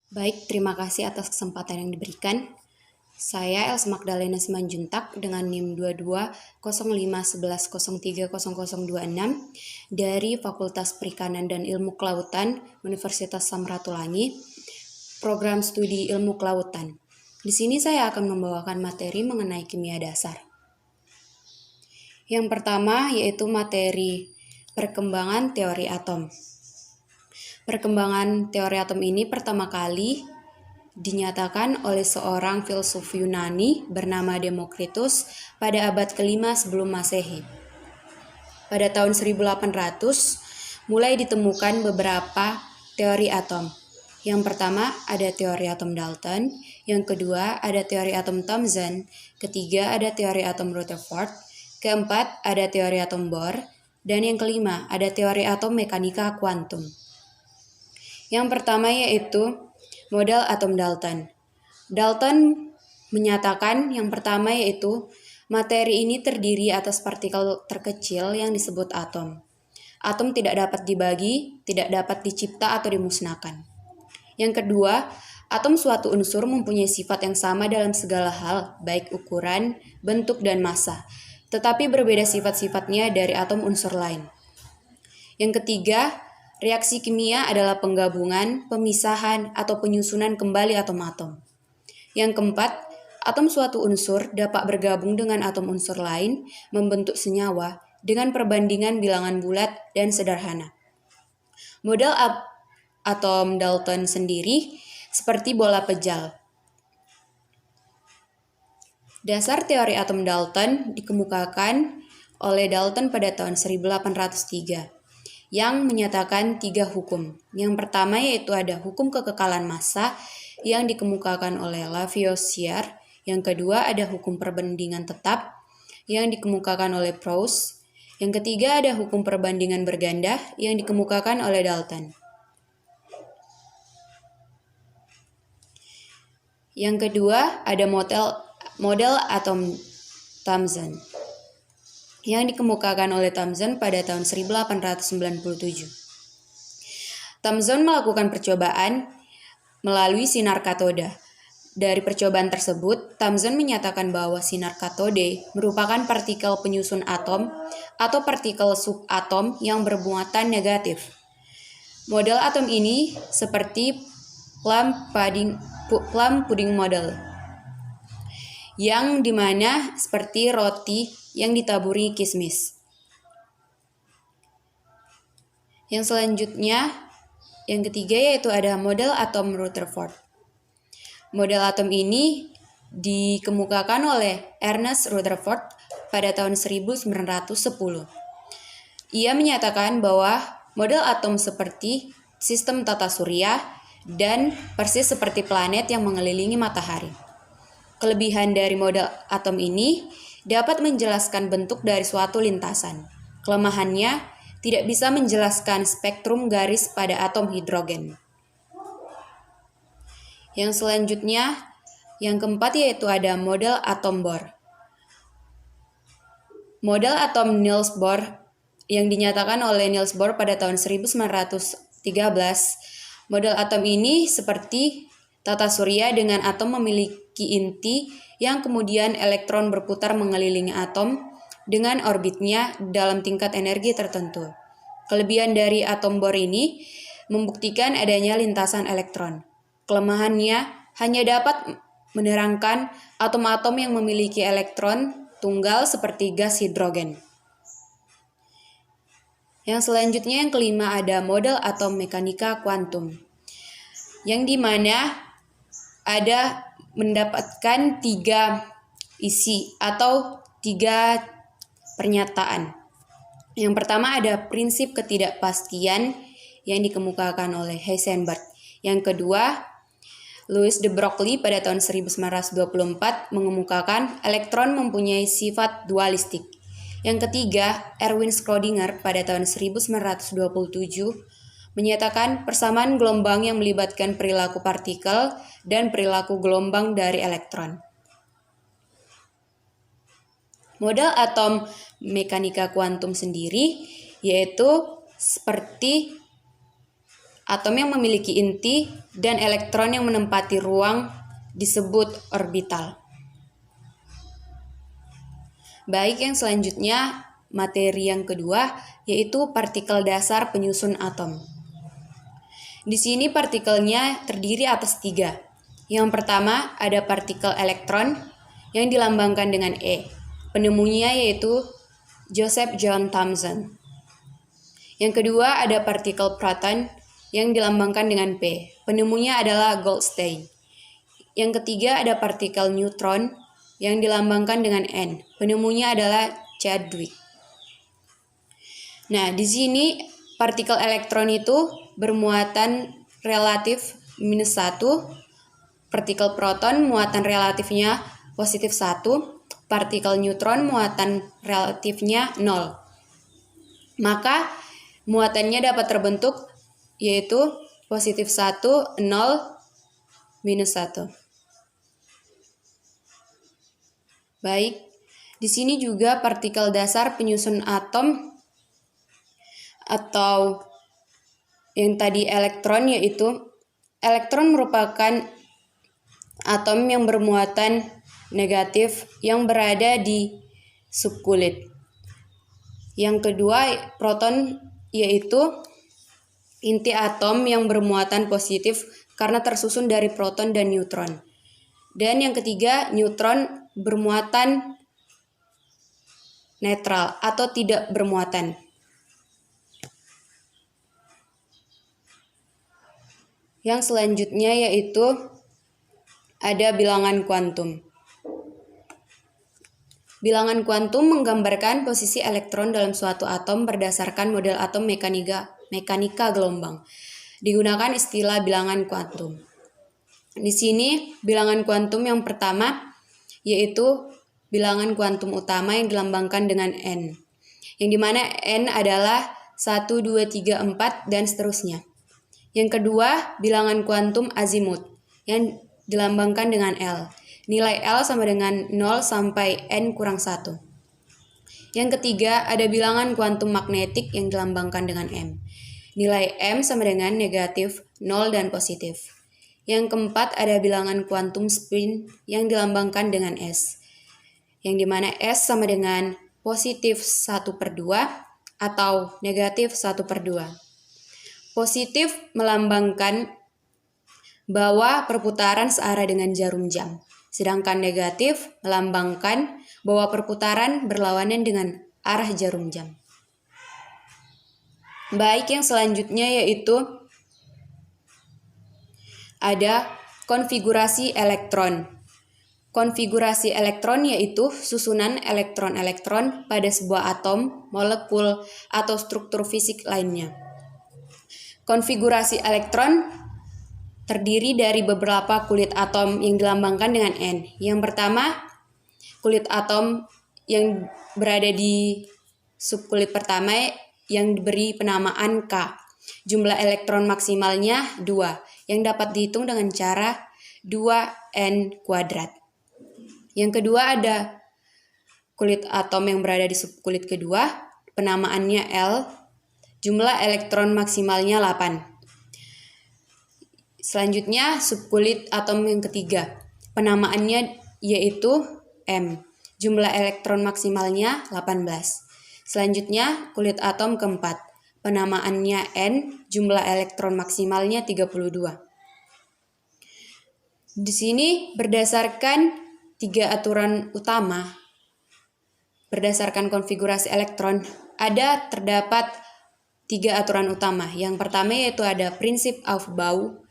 Baik, terima kasih atas kesempatan yang diberikan. Saya Elsa Magdalena Simanjuntak dengan NIM 220511030026 dari Fakultas Perikanan dan Ilmu Kelautan Universitas Samratulangi, Program Studi Ilmu Kelautan. Di sini saya akan membawakan materi mengenai kimia dasar. Yang pertama yaitu materi perkembangan teori atom. Perkembangan teori atom ini pertama kali dinyatakan oleh seorang filsuf Yunani bernama Demokritus pada abad ke-5 sebelum Masehi. Pada tahun 1800 mulai ditemukan beberapa teori atom. Yang pertama ada teori atom Dalton, yang kedua ada teori atom Thomson, ketiga ada teori atom Rutherford, keempat ada teori atom Bohr, dan yang kelima ada teori atom mekanika kuantum. Yang pertama yaitu model atom Dalton. Dalton menyatakan yang pertama yaitu materi ini terdiri atas partikel terkecil yang disebut atom. Atom tidak dapat dibagi, tidak dapat dicipta atau dimusnahkan. Yang kedua, atom suatu unsur mempunyai sifat yang sama dalam segala hal, baik ukuran, bentuk, dan massa, tetapi berbeda sifat-sifatnya dari atom unsur lain. Yang ketiga, reaksi kimia adalah penggabungan, pemisahan, atau penyusunan kembali atom-atom. Yang keempat, atom suatu unsur dapat bergabung dengan atom unsur lain, membentuk senyawa dengan perbandingan bilangan bulat dan sederhana. Model atom Dalton sendiri seperti bola pejal. Dasar teori atom Dalton dikemukakan oleh Dalton pada tahun 1803. Yang menyatakan 3 hukum. Yang pertama yaitu ada hukum kekekalan massa yang dikemukakan oleh Lavoisier. Yang kedua ada hukum perbandingan tetap yang dikemukakan oleh Proust. Yang ketiga ada hukum perbandingan berganda yang dikemukakan oleh Dalton. Yang kedua ada model atom Thomson yang dikemukakan oleh Thomson pada tahun 1897. Thomson melakukan percobaan melalui sinar katoda. Dari percobaan tersebut, Thomson menyatakan bahwa sinar katode merupakan partikel penyusun atom atau partikel subatom yang bermuatan negatif. Model atom ini seperti plum pudding model, yang dimana seperti roti yang ditaburi kismis. Yang selanjutnya, yang ketiga yaitu ada model atom Rutherford. Model atom ini dikemukakan oleh Ernest Rutherford pada tahun 1910. Ia menyatakan bahwa model atom seperti sistem tata surya dan persis seperti planet yang mengelilingi matahari. Kelebihan dari model atom ini dapat menjelaskan bentuk dari suatu lintasan. Kelemahannya tidak bisa menjelaskan spektrum garis pada atom hidrogen. Yang selanjutnya, yang keempat yaitu ada model atom Bohr. Model atom Niels Bohr yang dinyatakan oleh Niels Bohr pada tahun 1913. Model atom ini seperti tata surya dengan atom memiliki inti yang kemudian elektron berputar mengelilingi atom dengan orbitnya dalam tingkat energi tertentu. Kelebihan dari atom Bohr ini membuktikan adanya lintasan elektron. Kelemahannya hanya dapat menerangkan atom-atom yang memiliki elektron tunggal seperti gas hidrogen. Yang selanjutnya yang kelima ada model atom mekanika kuantum, yang dimana ada mendapatkan 3 isi atau 3 pernyataan. Yang pertama ada prinsip ketidakpastian yang dikemukakan oleh Heisenberg. Yang kedua, Louis de Broglie pada tahun 1924 mengemukakan elektron mempunyai sifat dualistik. Yang ketiga, Erwin Schrödinger pada tahun 1927 menyatakan persamaan gelombang yang melibatkan perilaku partikel dan perilaku gelombang dari elektron. Model atom mekanika kuantum sendiri yaitu seperti atom yang memiliki inti dan elektron yang menempati ruang disebut orbital. Baik, yang selanjutnya materi yang kedua yaitu partikel dasar penyusun atom. Di sini partikelnya terdiri atas 3. Yang pertama ada partikel elektron yang dilambangkan dengan E. Penemunya yaitu Joseph John Thomson. Yang kedua ada partikel proton yang dilambangkan dengan P. Penemunya adalah Goldstein. Yang ketiga ada partikel neutron yang dilambangkan dengan N. Penemunya adalah Chadwick. Nah, di sini partikel elektron itu bermuatan relatif -1, partikel proton muatan relatifnya +1, partikel neutron muatan relatifnya 0. Maka muatannya dapat terbentuk yaitu +1, 0, -1. Baik, di sini juga partikel dasar penyusun atom atau yang tadi elektron, yaitu elektron merupakan atom yang bermuatan negatif yang berada di subkulit. Yang kedua proton, yaitu inti atom yang bermuatan positif karena tersusun dari proton dan neutron. Dan yang ketiga neutron bermuatan netral atau tidak bermuatan. Yang selanjutnya yaitu ada bilangan kuantum. Bilangan kuantum menggambarkan posisi elektron dalam suatu atom berdasarkan model atom mekanika gelombang. Digunakan istilah bilangan kuantum. Di sini bilangan kuantum yang pertama yaitu bilangan kuantum utama yang dilambangkan dengan N. Yang dimana N adalah 1, 2, 3, 4 dan seterusnya. Yang kedua bilangan kuantum azimut yang dilambangkan dengan L. Nilai L sama dengan 0 sampai N kurang 1. Yang ketiga ada bilangan kuantum magnetik yang dilambangkan dengan M. Nilai M sama dengan negatif, 0 dan positif. Yang keempat ada bilangan kuantum spin yang dilambangkan dengan S. Yang dimana S sama dengan positif 1/2 atau negatif 1/2. Positif melambangkan bahwa perputaran searah dengan jarum jam. Sedangkan negatif melambangkan bahwa perputaran berlawanan dengan arah jarum jam. Baik, yang selanjutnya yaitu ada konfigurasi elektron. Konfigurasi elektron yaitu susunan elektron-elektron pada sebuah atom, molekul, atau struktur fisik lainnya. Konfigurasi elektron terdiri dari beberapa kulit atom yang dilambangkan dengan N. Yang pertama, kulit atom yang berada di subkulit pertama yang diberi penamaan K. Jumlah elektron maksimalnya 2, yang dapat dihitung dengan cara 2N kuadrat. Yang kedua ada kulit atom yang berada di subkulit kedua, penamaannya L, jumlah elektron maksimalnya 8. Selanjutnya subkulit atom yang ketiga, penamaannya yaitu M, jumlah elektron maksimalnya 18. Selanjutnya kulit atom keempat, penamaannya N, jumlah elektron maksimalnya 32. Di sini berdasarkan 3 aturan utama, berdasarkan konfigurasi elektron, terdapat 3 aturan utama. Yang pertama yaitu ada prinsip Aufbau,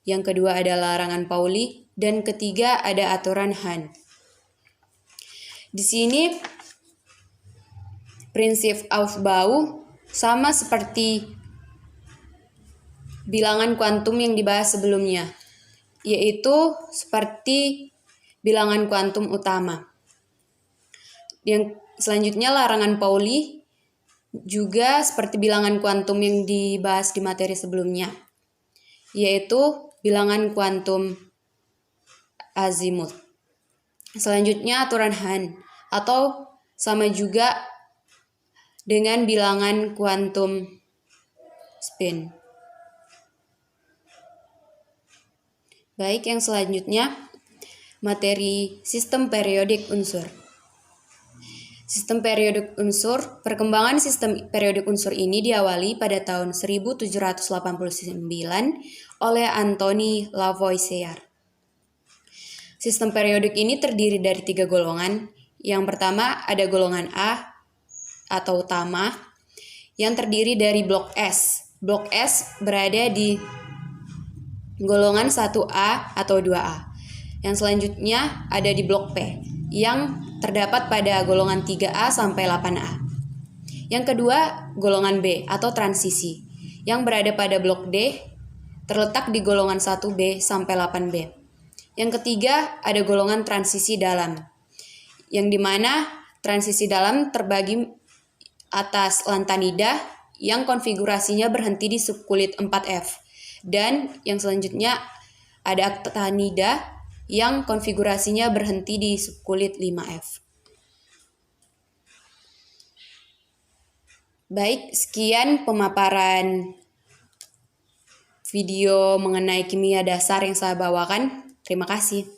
yang kedua ada larangan Pauli, dan ketiga ada aturan Hahn. Di sini prinsip Aufbau sama seperti bilangan kuantum yang dibahas sebelumnya, yaitu seperti bilangan kuantum utama. Yang selanjutnya larangan Pauli juga seperti bilangan kuantum yang dibahas di materi sebelumnya, yaitu bilangan kuantum azimut. Selanjutnya aturan Hahn atau sama juga dengan bilangan kuantum spin. Baik, yang selanjutnya materi sistem periodik unsur. Sistem periodik unsur, perkembangan sistem periodik unsur ini diawali pada tahun 1789 oleh Anthony Lavoisier. Sistem periodik ini terdiri dari 3 golongan. Yang pertama ada golongan A atau utama yang terdiri dari blok S. Blok S berada di golongan 1A atau 2A. Yang selanjutnya ada di blok P yang terdapat pada golongan 3A sampai 8A. Yang kedua, golongan B atau transisi yang berada pada blok D terletak di golongan 1B sampai 8B. Yang ketiga, ada golongan transisi dalam yang dimana transisi dalam terbagi atas lantanida yang konfigurasinya berhenti di subkulit 4F. Dan yang selanjutnya ada actinida yang konfigurasinya berhenti di subkulit 5F. Baik, sekian pemaparan video mengenai kimia dasar yang saya bawakan. Terima kasih.